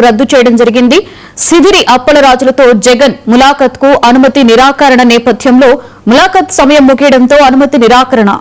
రద్దు చేయడం జరిగింది. సిదిరి అప్పలరాజులతో జగన్ ములాఖత్ కు అనుమతి నిరాకరణ నేపథ్యంలో ములాఖత్ సమయం ముగియడంతో అనుమతి నిరాకరణ.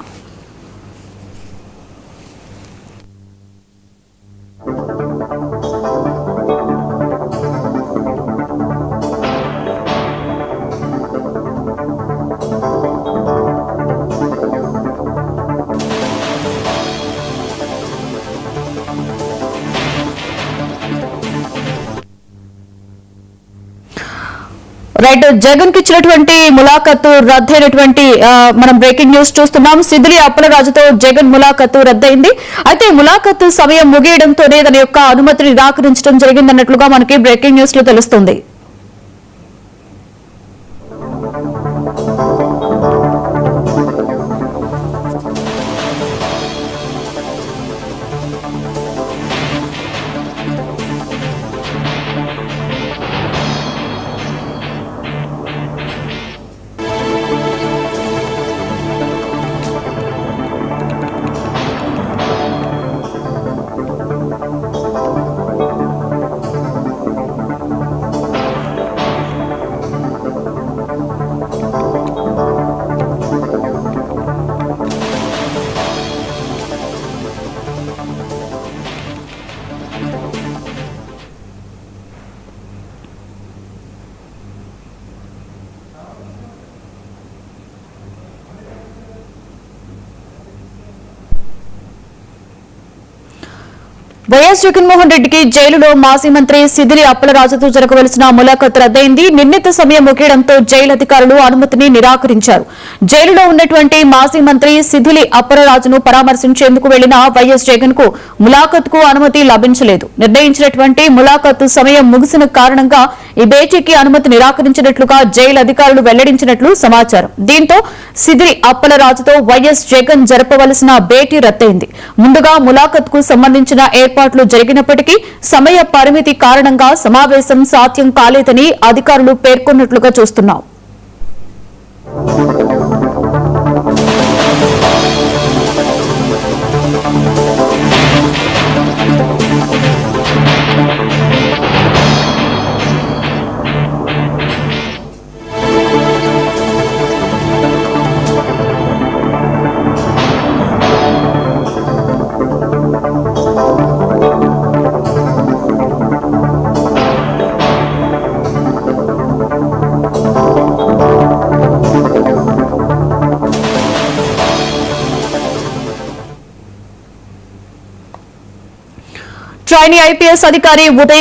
రైట్, జగన్ కి ఇచ్చినటువంటి ములాఖతు రద్దయినటువంటి మనం బ్రేకింగ్ న్యూస్ చూస్తున్నాం. సిదిరి అప్పలరాజుతో జగన్ ములాఖతు రద్దయింది. అయితే ములాఖతు సమయం ముగియడంతోనే తన యొక్క అనుమతిని నిరాకరించడం జరిగిందన్నట్లుగా మనకి బ్రేకింగ్ న్యూస్ లో తెలుస్తుంది. వైఎస్ జగన్మోహన్ రెడ్డికి జైలులో మాజీ మంత్రి సిదిరి అప్పలరాజుతో జరగవలసిన ములాఖత్ రద్దయింది. నిర్ణీత సమయం ముగియడంతో జైలు అధికారులు అనుమతిని నిరాకరించారు. జైలులో ఉన్నటువంటి మాజీ మంత్రి సిదిరి అప్పలరాజును పరామర్శించేందుకు వెళ్లిన వైఎస్ జగన్ కు ములాఖత్ కు అనుమతి లభించలేదు. నిర్ణయించినటువంటి ములాఖత్ సమయం ముగిసిన కారణంగా ఈ భేటీకి అనుమతి నిరాకరించినట్లుగా జైలు అధికారులు వెల్లడించినట్లు సమాచారం. దీంతో సిదిరి అప్పలరాజుతో వైఎస్ జగన్ జరపవలసిన భేటీ రద్దయింది. ముందుగా ములాఖత్ కు సంబంధించిన ఏర్పాట్లు జరిగినప్పటికీ సమయ పరిమితి కారణంగా సమావేశం సాధ్యం కాలేదని అధికారులు పేర్కొన్నట్లుగా చూస్తున్నాం. ట్రైనీ ఐపీఎస్ అధికారి ఉదయం